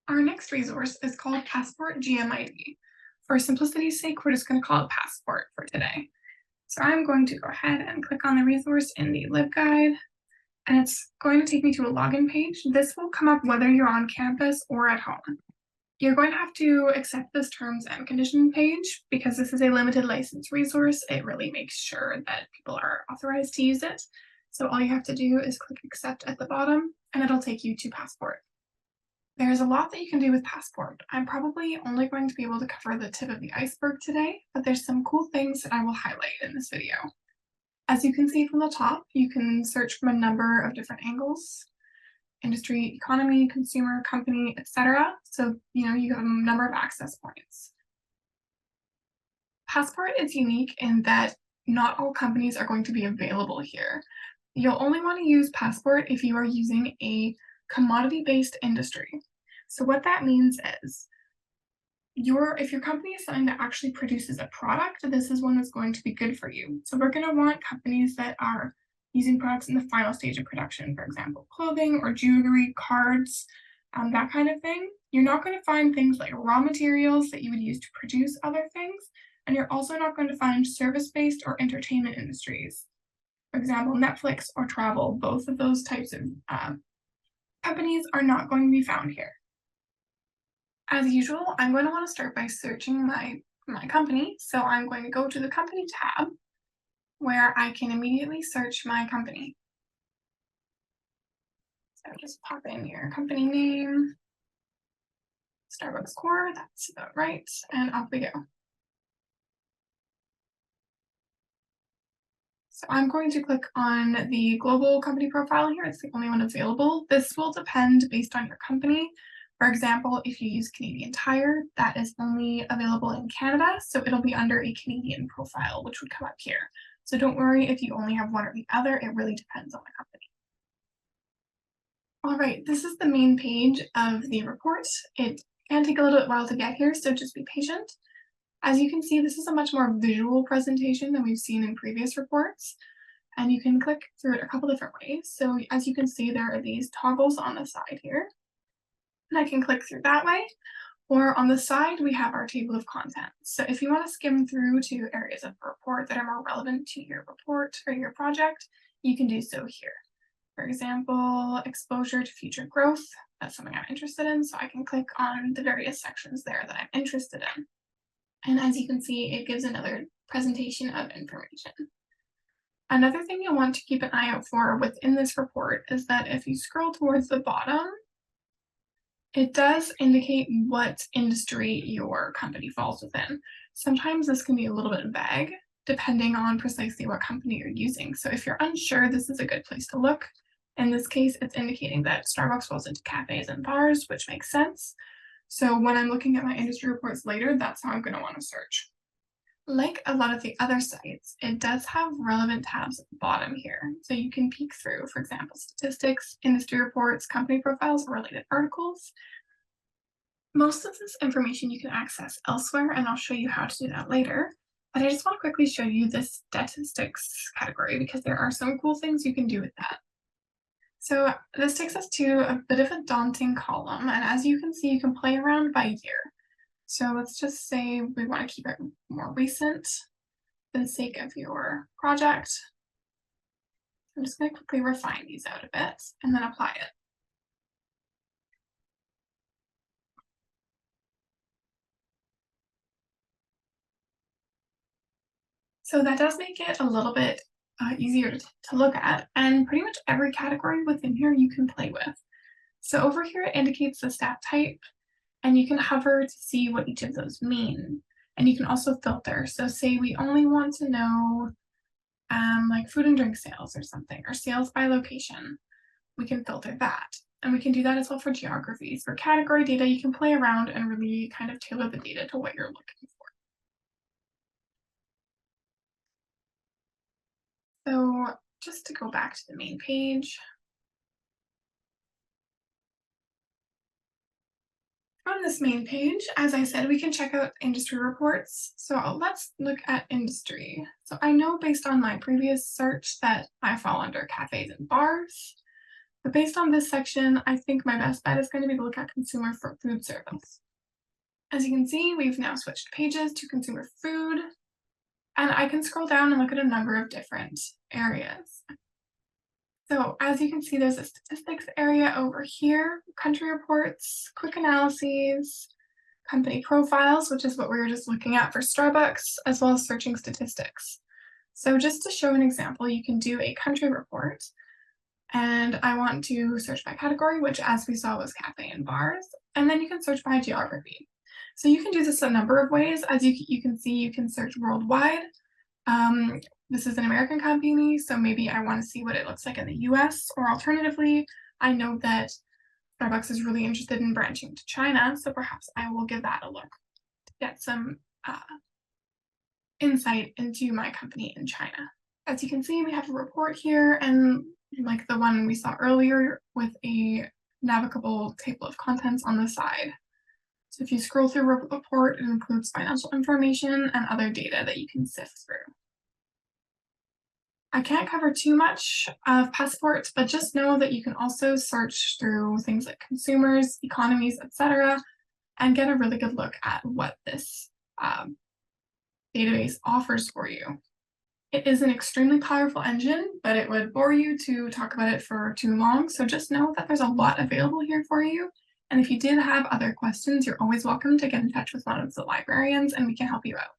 Our next resource is called Passport GMID. For simplicity's sake, we're just going to call it Passport for today. So I'm going to go ahead and click on the resource in the Libguide, and it's going to take me to a login page. This will come up whether you're on campus or at home. You're going to have to accept this terms and condition page because this is a limited license resource. It really makes sure that people are authorized to use it. So all you have to do is click accept at the bottom, and it'll take you to Passport. There's a lot that you can do with Passport. I'm probably only going to be able to cover the tip of the iceberg today, but there's some cool things that I will highlight in this video. As you can see from the top, you can search from a number of different angles: industry, economy, consumer, company, etc. So, you have a number of access points. Passport is unique in that not all companies are going to be available here. You'll only want to use Passport if you are using a commodity-based industry. So what that means is if your company is something that actually produces a product, this is one that's going to be good for you. So we're going to want companies that are using products in the final stage of production, for example, clothing or jewelry, cards, that kind of thing. You're not going to find things like raw materials that you would use to produce other things, and you're also not going to find service-based or entertainment industries. For example, Netflix or travel, both of those types of companies are not going to be found here. As usual, I'm going to want to start by searching my company. So I'm going to go to the company tab where I can immediately search my company. So just pop in your company name, Starbucks Core, that's about right, and off we go. So I'm going to click on the global company profile here. It's the only one available. This will depend based on your company. For example, if you use Canadian Tire, that is only available in Canada, so it'll be under a Canadian profile, which would come up here. So don't worry if you only have one or the other, it really depends on the company. All right, this is the main page of the report. It can take a little bit while to get here, so just be patient. As you can see, this is a much more visual presentation than we've seen in previous reports, and you can click through it a couple different ways. So as you can see, there are these toggles on the side here, and I can click through that way. Or on the side, we have our table of contents. So if you want to skim through to areas of the report that are more relevant to your report or your project, you can do so here. For example, exposure to future growth, that's something I'm interested in, so I can click on the various sections there that I'm interested in. And as you can see, it gives another presentation of information. Another thing you'll want to keep an eye out for within this report is that if you scroll towards the bottom, it does indicate what industry your company falls within. Sometimes this can be a little bit vague, depending on precisely what company you're using. So if you're unsure, this is a good place to look. In this case, it's indicating that Starbucks falls into cafes and bars, which makes sense. So when I'm looking at my industry reports later, that's how I'm going to want to search. Like a lot of the other sites, it does have relevant tabs at the bottom here. So you can peek through, for example, statistics, industry reports, company profiles, or related articles. Most of this information you can access elsewhere, and I'll show you how to do that later. But I just want to quickly show you this statistics category because there are some cool things you can do with that. So this takes us to a bit of a daunting column, and as you can see, you can play around by year. So let's just say we want to keep it more recent for the sake of your project. I'm just going to quickly refine these out a bit and then apply it. So that does make it a little bit easier to look at, and pretty much every category within here you can play with. So over here it indicates the stat type, and you can hover to see what each of those mean. And you can also filter. So say we only want to know like food and drink sales or something, or sales by location. We can filter that. And we can do that as well for geographies. For category data, you can play around and really kind of tailor the data to what you're looking for. So just to go back to the main page, on this main page, as I said, we can check out industry reports. So let's look at industry. So I know based on my previous search that I fall under cafes and bars. But based on this section, I think my best bet is going to be to look at consumer for food service. As you can see, we've now switched pages to consumer food, and I can scroll down and look at a number of different areas. So as you can see, there's a statistics area over here, country reports, quick analyses, company profiles, which is what we were just looking at for Starbucks, as well as searching statistics. So just to show an example, you can do a country report, and I want to search by category, which as we saw was cafe and bars, and then you can search by geography. So you can do this a number of ways. As you can see, you can search worldwide. This is an American company, so maybe I want to see what it looks like in the US, or alternatively, I know that Starbucks is really interested in branching to China, so perhaps I will give that a look to get some insight into my company in China. As you can see, we have a report here, and like the one we saw earlier with a navigable table of contents on the side. So if you scroll through the report, it includes financial information and other data that you can sift through. I can't cover too much of Passport, but just know that you can also search through things like consumers, economies, etc., and get a really good look at what this database offers for you. It is an extremely powerful engine, but it would bore you to talk about it for too long, so just know that there's a lot available here for you. And if you did have other questions, you're always welcome to get in touch with one of the librarians and we can help you out.